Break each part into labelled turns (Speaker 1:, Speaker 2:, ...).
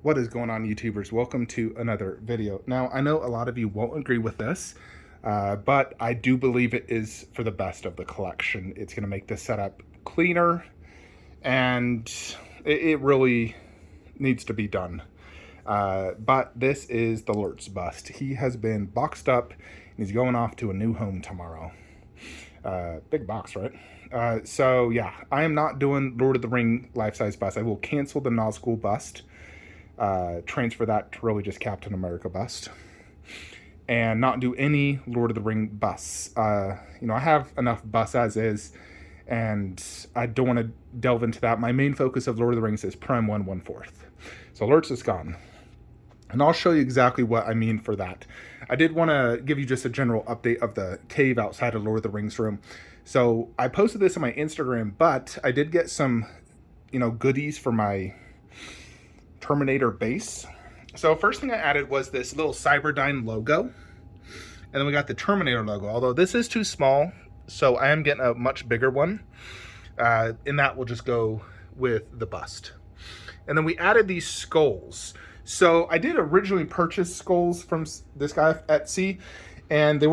Speaker 1: What is going on, YouTubers? Welcome to another video. Now, I know a lot of you won't agree with this, but I do believe it is for the best of the collection. It's going to make the setup cleaner, and it really needs to be done. But this is the Lurch Bust. He has been boxed up, and he's going off to a new home tomorrow. Big box, right? So yeah, I am not doing Lord of the Ring life-size bust. I will cancel the Nazgul bust, transfer that to really just Captain America bust, and not do any Lord of the Ring busts. I have enough busts as is, and I don't want to delve into that. My main focus of Lord of the Rings is Prem 1/4. So Lurch is gone. And I'll show you exactly what I mean for that. I did want to give you just a general update of the cave outside of Lord of the Rings room. So I posted this on my Instagram, but I did get some, goodies for my Terminator base. So first thing I added was this little Cyberdyne logo. And then we got the Terminator logo, although this is too small, so I am getting a much bigger one. And that will just go with the bust. And then we added these skulls. So I did originally purchase skulls from this guy at Etsy, and they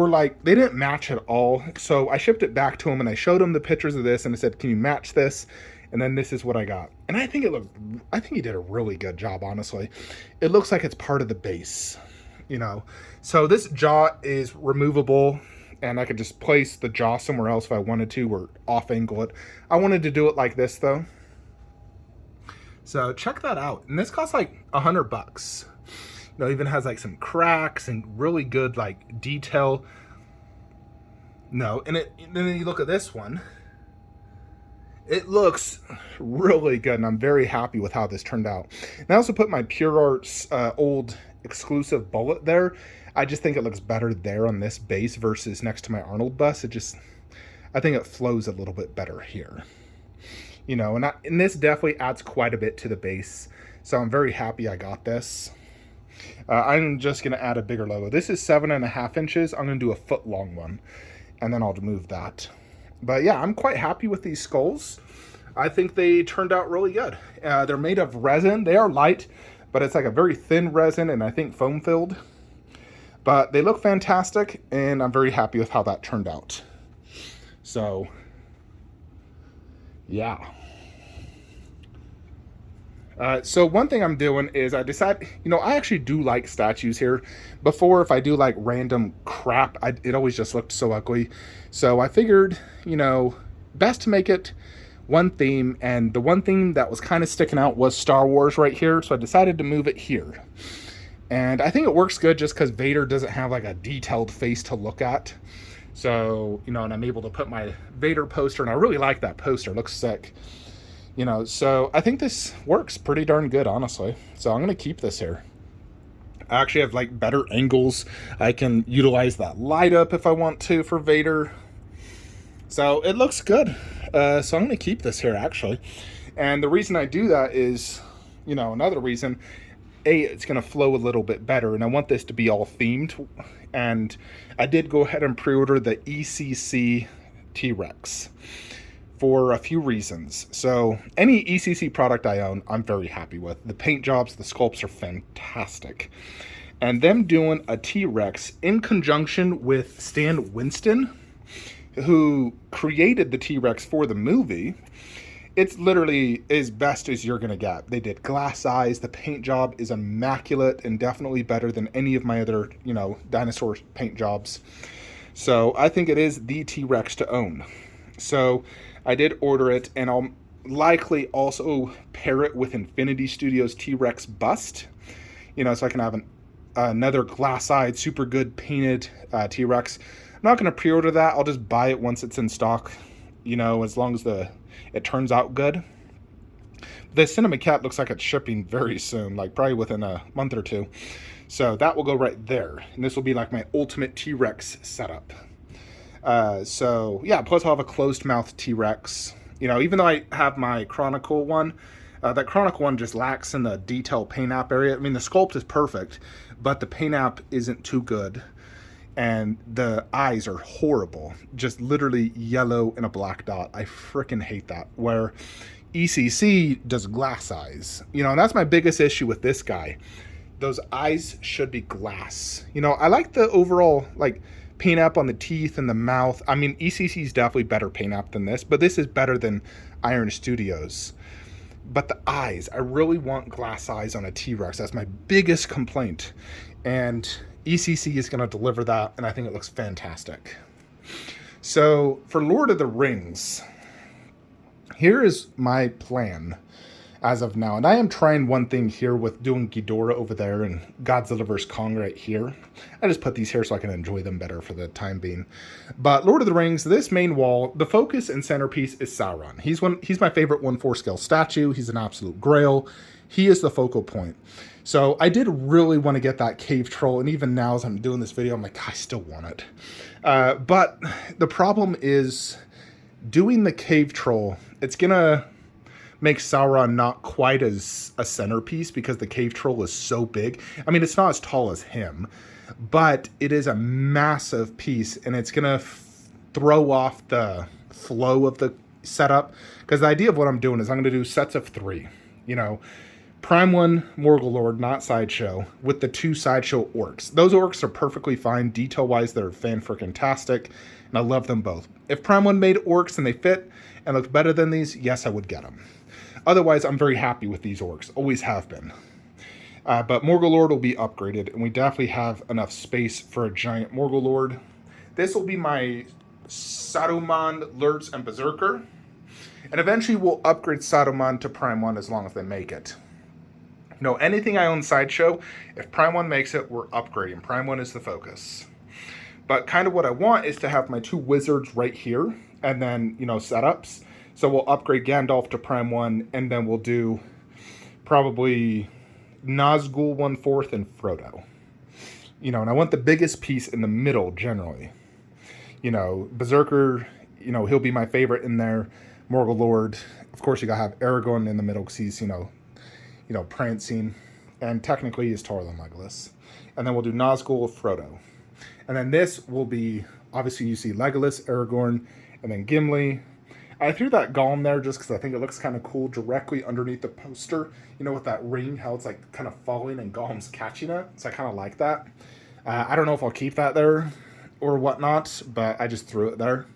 Speaker 1: didn't match at all. So I shipped it back to him, and I showed him the pictures of this, and I said, can you match this? And then this is what I got. And I think he did a really good job, honestly. It looks like it's part of the base, So this jaw is removable, and I could just place the jaw somewhere else if I wanted to, or off angle it. I wanted to do it like this though. So check that out. And this costs like $100. Even has like some cracks and really good like detail. And then you look at this one. It looks really good, and I'm very happy with how this turned out. And I also put my Pure Arts old exclusive bullet there. I just think it looks better there on this base versus next to my Arnold bust. I think it flows a little bit better here. And this definitely adds quite a bit to the base. So I'm very happy I got this. I'm just going to add a bigger logo. This is 7.5 inches. I'm going to do a 1-foot-long one, and then I'll move that. But yeah, I'm quite happy with these skulls. I think they turned out really good. They're made of resin. They are light, but it's like a very thin resin, and I think foam filled. But they look fantastic, and I'm very happy with how that turned out. So yeah. So one thing I'm doing is I decide, I actually do like statues here. Before, if I do like random crap, it always just looked so ugly. So I figured, best to make it one theme. And the one theme that was kind of sticking out was Star Wars right here. So I decided to move it here. And I think it works good just because Vader doesn't have like a detailed face to look at. So, and I'm able to put my Vader poster, and I really like that poster. It looks sick. So I think this works pretty darn good, honestly. So I'm going to keep this here. I actually have like better angles. I can utilize that light up if I want to for Vader. So it looks good. So I'm going to keep this here, actually. And the reason I do that is, another reason, it's going to flow a little bit better, and I want this to be all themed. And I did go ahead and pre-order the ECC T-Rex for a few reasons. So any ECC product I own, I'm very happy with. The paint jobs, the sculpts are fantastic. And them doing a T-Rex in conjunction with Stan Winston, who created the T-Rex for the movie, it's literally as best as you're going to get. They did glass eyes. The paint job is immaculate and definitely better than any of my other, dinosaur paint jobs. So I think it is the T-Rex to own. So I did order it, and I'll likely also pair it with Infinity Studios T-Rex bust, so I can have another glass-eyed, super good painted T-Rex. I'm not going to pre-order that. I'll just buy it once it's in stock, as long as it turns out good. The Cinema Cat looks like it's shipping very soon, like probably within a month or two. So that will go right there. And this will be like my ultimate T-Rex setup. So yeah, plus I'll have a closed mouth T-Rex. Even though I have my Chronicle one, that Chronicle one just lacks in the detail paint app area. I mean, the sculpt is perfect, but the paint app isn't too good. And the eyes are horrible. Just literally yellow and a black dot. I freaking hate that. Where ECC does glass eyes. You know, and that's my biggest issue with this guy. Those eyes should be glass. You know, I like the overall, like, paint app on the teeth and the mouth. I mean, ECC is definitely better paint app than this, but this is better than Iron Studios. But the eyes, I really want glass eyes on a T-Rex. That's my biggest complaint. And ECC is going to deliver that, and I think it looks fantastic. So, for Lord of the Rings, here is my plan as of now. And I am trying one thing here with doing Ghidorah over there and Godzilla vs. Kong right here. I just put these here so I can enjoy them better for the time being. But Lord of the Rings, this main wall, the focus and centerpiece is Sauron. He's my favorite 1/4 scale statue. He's an absolute grail. He is the focal point. So I did really want to get that cave troll, and even now as I'm doing this video, I'm like, I still want it. But the problem is doing the cave troll, it's gonna make Sauron not quite as a centerpiece because the cave troll is so big. I mean, it's not as tall as him, but it is a massive piece, and it's gonna throw off the flow of the setup. Because the idea of what I'm doing is I'm gonna do sets of 3. You know, Prime 1, Morgulord, not Sideshow, with the 2 Sideshow orcs. Those orcs are perfectly fine. Detail-wise, they're fan-frickin-tastic, and I love them both. If Prime 1 made orcs and they fit and look better than these, yes, I would get them. Otherwise, I'm very happy with these orcs. Always have been. But Morgulord will be upgraded, and we definitely have enough space for a giant Morgulord. This will be my Saruman, Lurch, and Berserker. And eventually we'll upgrade Saruman to Prime 1 as long as they make it. You know, anything I own Sideshow, if Prime 1 makes it, we're upgrading. Prime 1 is the focus. But kind of what I want is to have my 2 wizards right here, and then, you know, setups. So we'll upgrade Gandalf to Prime 1, and then we'll do probably Nazgul 1/4 and Frodo. You know, and I want the biggest piece in the middle generally. You know, Berserker, you know, he'll be my favorite in there. Morgulord, of course, you gotta have Aragorn in the middle because he's, you know, prancing, and technically he's taller than Legolas. And then we'll do Nazgul with Frodo. And then this will be, obviously you see Legolas, Aragorn, and then Gimli. I threw that Gollum there just because I think it looks kind of cool directly underneath the poster. You know, with that ring, how it's like kind of falling and Gollum's catching it. So I kind of like that. I don't know if I'll keep that there or whatnot, but I just threw it there.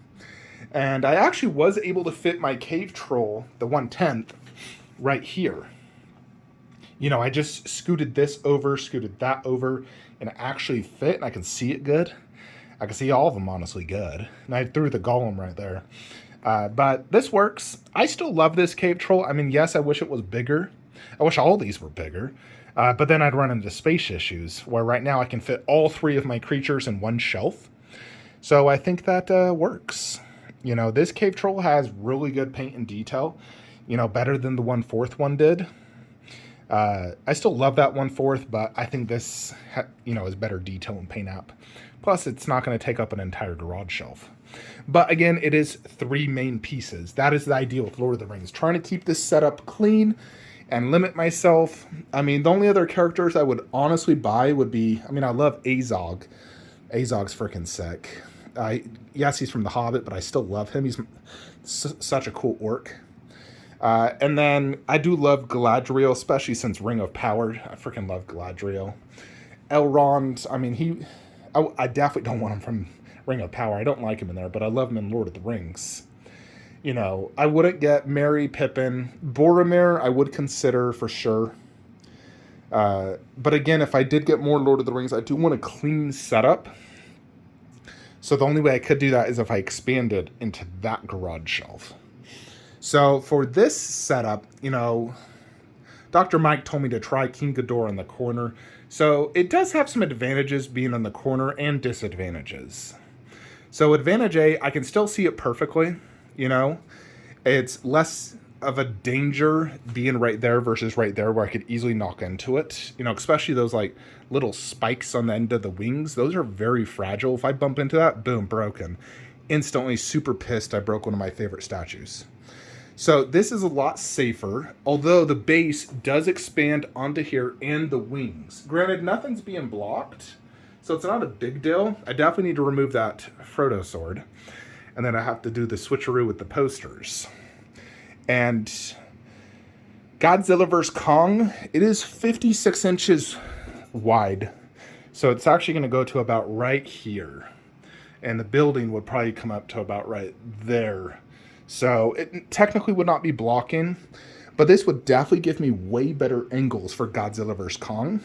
Speaker 1: And I actually was able to fit my cave troll, the 1/10, right here. You know, I just scooted this over, scooted that over, and it actually fit, and I can see it good. I can see all of them honestly good. And I threw the Gollum right there. But this works. I still love this cave troll. I mean, yes, I wish it was bigger. I wish all these were bigger. But then I'd run into space issues, where right now I can fit all 3 of my creatures in one shelf. So I think that works. You know, this cave troll has really good paint and detail. You know, better than the 1/4 one did. I still love that 1/4, but I think this, you know, is better detail and paint app. Plus, it's not going to take up an entire garage shelf. But again, it is 3 main pieces. That is the idea with Lord of the Rings. Trying to keep this setup clean and limit myself. I mean, the only other characters I would honestly buy would be, I mean, I love Azog. Azog's freaking sick. Yes, he's from The Hobbit, but I still love him. He's such a cool orc. And then I do love Galadriel, especially since Ring of Power. I freaking love Galadriel. Elrond, I mean, I definitely don't want him from Ring of Power. I don't like him in there, but I love him in Lord of the Rings. You know, I wouldn't get Merry, Pippin. Boromir, I would consider for sure. But again, if I did get more Lord of the Rings, I do want a clean setup. So the only way I could do that is if I expanded into that garage shelf. So for this setup, you know, Dr. Mike told me to try King Ghidorah in the corner. So it does have some advantages being in the corner and disadvantages. So advantage A, I can still see it perfectly, you know. It's less of a danger being right there versus right there where I could easily knock into it. You know, especially those like little spikes on the end of the wings. Those are very fragile. If I bump into that, boom, broken. Instantly super pissed I broke one of my favorite statues. So this is a lot safer, although the base does expand onto here and the wings. Granted, nothing's being blocked, so it's not a big deal. I definitely need to remove that Frodo sword. And then I have to do the switcheroo with the posters. And Godzilla vs. Kong, it is 56 inches wide. So it's actually going to go to about right here. And the building would probably come up to about right there. So it technically would not be blocking, but this would definitely give me way better angles for Godzilla vs. Kong.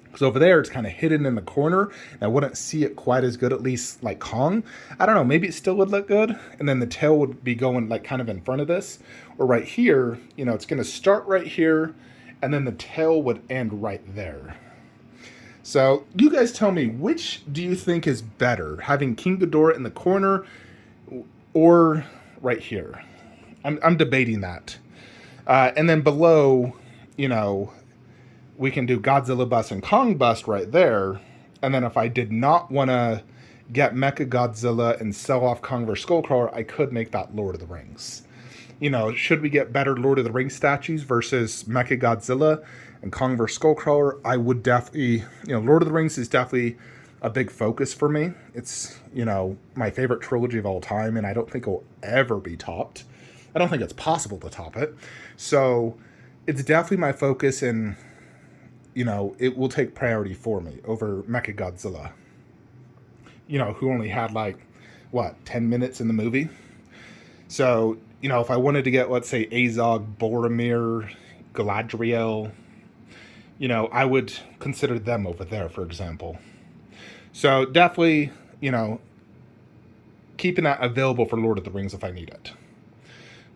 Speaker 1: Because over there, it's kind of hidden in the corner, and I wouldn't see it quite as good, at least like Kong. I don't know, maybe it still would look good, and then the tail would be going like kind of in front of this. Or right here, you know, it's going to start right here, and then the tail would end right there. So you guys tell me, which do you think is better? Having King Ghidorah in the corner or right here? I'm debating that. And then below, you know, we can do Godzilla Bust and Kong Bust right there. And then if I did not want to get Mecha Godzilla and sell off Kong vs. Skullcrawler, I could make that Lord of the Rings. You know, should we get better Lord of the Rings statues versus Mecha Godzilla and Kong vs. Skullcrawler? I would definitely, you know, Lord of the Rings is definitely a big focus for me. It's, you know, my favorite trilogy of all time, and I don't think it'll ever be topped. I don't think it's possible to top it. So it's definitely my focus, and you know, it will take priority for me over Mechagodzilla, you know, who only had like, what, 10 minutes in the movie? So, you know, if I wanted to get, let's say, Azog, Boromir, Galadriel, you know, I would consider them over there, for example. So definitely, you know, keeping that available for Lord of the Rings if I need it.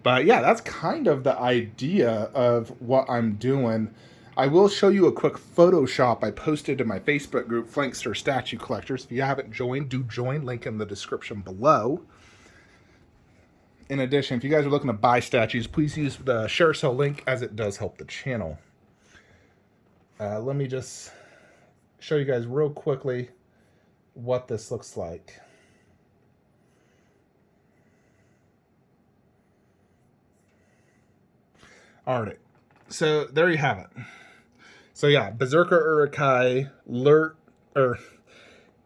Speaker 1: But yeah, that's kind of the idea of what I'm doing. I will show you a quick Photoshop I posted in my Facebook group, Flankster Statue Collectors. If you haven't joined, do join. Link in the description below. In addition, if you guys are looking to buy statues, please use the share sale link, as it does help the channel. Let me just show you guys real quickly what this looks like. All right. So there you have it. So yeah, Berserker Uruk-hai,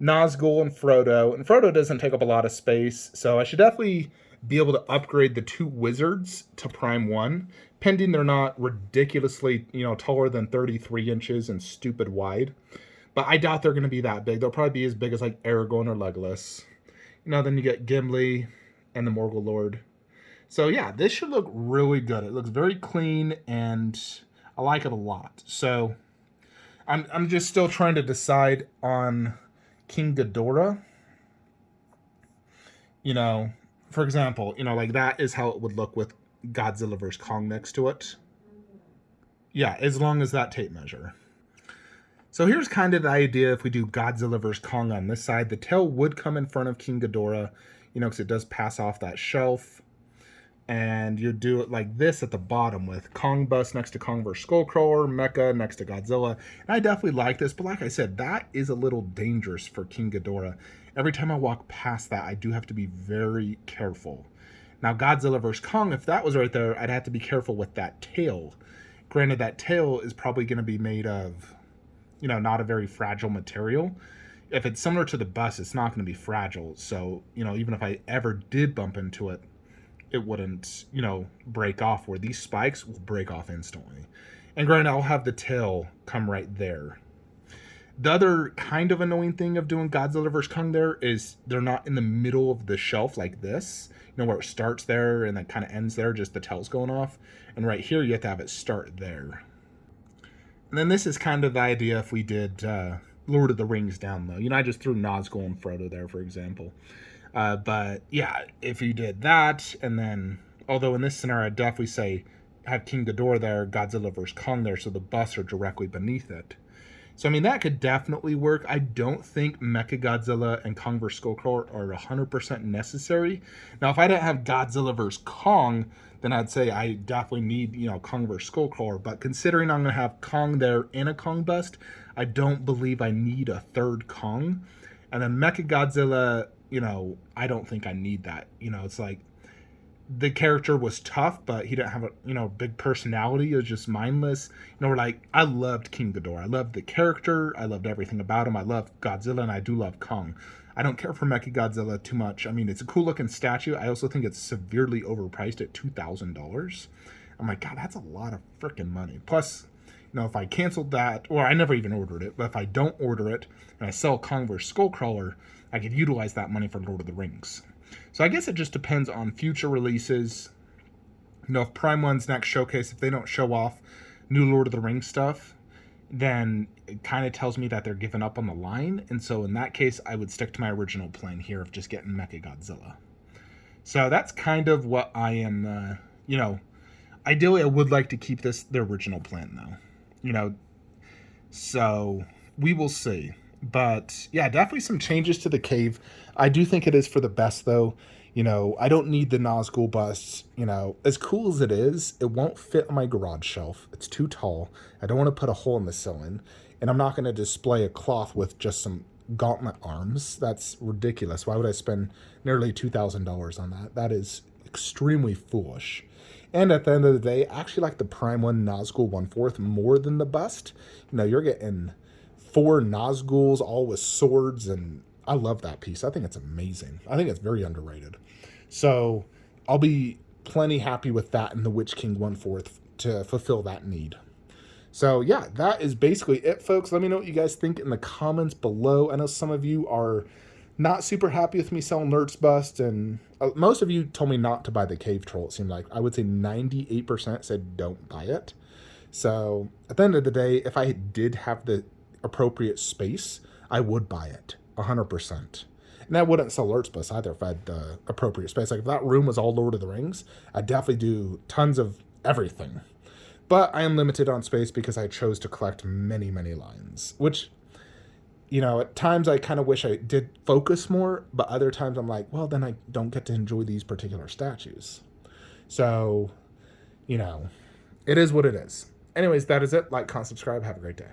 Speaker 1: Nazgul, and Frodo. And Frodo doesn't take up a lot of space, so I should definitely be able to upgrade the two wizards to Prime 1, pending they're not ridiculously, you know, taller than 33 inches and stupid wide. But I doubt they're going to be that big. They'll probably be as big as like Aragorn or Legolas. You know, then you get Gimli and the Morgul Lord. So yeah, this should look really good. It looks very clean, and I like it a lot. So I'm just still trying to decide on King Ghidorah. You know, for example, you know, like that is how it would look with Godzilla vs. Kong next to it. Yeah, as long as that tape measure. So here's kind of the idea if we do Godzilla vs. Kong on this side. The tail would come in front of King Ghidorah, you know, because it does pass off that shelf. And you do it like this at the bottom with Kong Bust next to Kong vs. Skullcrawler, Mecha next to Godzilla. And I definitely like this, but like I said, that is a little dangerous for King Ghidorah. Every time I walk past that, I do have to be very careful. Now, Godzilla vs. Kong, if that was right there, I'd have to be careful with that tail. Granted, that tail is probably going to be made of, you know, not a very fragile material. If it's similar to the bust, it's not going to be fragile. So, you know, even if I ever did bump into it, it wouldn't, you know, break off, where these spikes will break off instantly. And granted, I'll have the tail come right there. The other kind of annoying thing of doing Godzilla vs. Kong there is they're not in the middle of the shelf like this, you know, where it starts there and then kind of ends there, just the tail's going off. And right here, you have to have it start there. And then this is kind of the idea if we did Lord of the Rings down low. You know, I just threw Nazgul and Frodo there, for example. But yeah, if you did that, and then, although in this scenario, I'd definitely say have King Ghidorah there, Godzilla vs. Kong there, so the busts are directly beneath it. So, I mean, that could definitely work. I don't think Mechagodzilla and Kong vs. Skullcrawler are 100% necessary. Now, if I didn't have Godzilla vs. Kong, then I'd say I definitely need, you know, Kong vs. Skullcrawler. But considering I'm going to have Kong there in a Kong bust, I don't believe I need a third Kong. And then Mechagodzilla, you know, I don't think I need that. You know, it's like the character was tough, but he didn't have a, you know, big personality. It was just mindless. You know, we're like, I loved King Ghidorah. I loved the character. I loved everything about him. I love Godzilla, and I do love Kong. I don't care for Mechagodzilla too much. I mean, it's a cool looking statue. I also think it's severely overpriced at $2,000. I'm like, God, that's a lot of freaking money. Plus, if I canceled that, or I never even ordered it, but if I don't order it and I sell Converse Skullcrawler, I could utilize that money for Lord of the Rings. So I guess it just depends on future releases. If Prime One's next showcase, if they don't show off new Lord of the Rings stuff, then it kind of tells me that they're giving up on the line. And so in that case, I would stick to my original plan here of just getting Mecha Godzilla. So that's kind of what I am, ideally I would like to keep this the original plan though. So we will see. But yeah, definitely some changes to the cave. I do think it is for the best though. I don't need the Nazgul busts. As cool as it is, it won't fit on my garage shelf. It's too tall. I don't want to put a hole in the ceiling. And I'm not going to display a cloth with just some gauntlet arms. That's ridiculous. Why would I spend nearly $2,000 on that? That is extremely foolish. And at the end of the day, I actually like the Prime 1 Nazgul 1/4 more than the bust. You're getting 4 Nazguls all with swords, and I love that piece. I think it's amazing. I think it's very underrated. So I'll be plenty happy with that in the Witch King 1/4 to fulfill that need. So yeah, that is basically it, folks. Let me know what you guys think in the comments below. I know some of you are not super happy with me selling Lurch Bust, and most of you told me not to buy the Cave Troll, it seemed like. I would say 98% said don't buy it. So at the end of the day, if I did have the appropriate space, I would buy it 100%. And I wouldn't sell Lurch Bust either if I had the appropriate space. Like if that room was all Lord of the Rings, I'd definitely do tons of everything. But I am limited on space because I chose to collect many, many lines, which, at times I kind of wish I did focus more, but other times I'm like, well, then I don't get to enjoy these particular statues. So, it is what it is. Anyways, that is it. Like, comment, subscribe. Have a great day.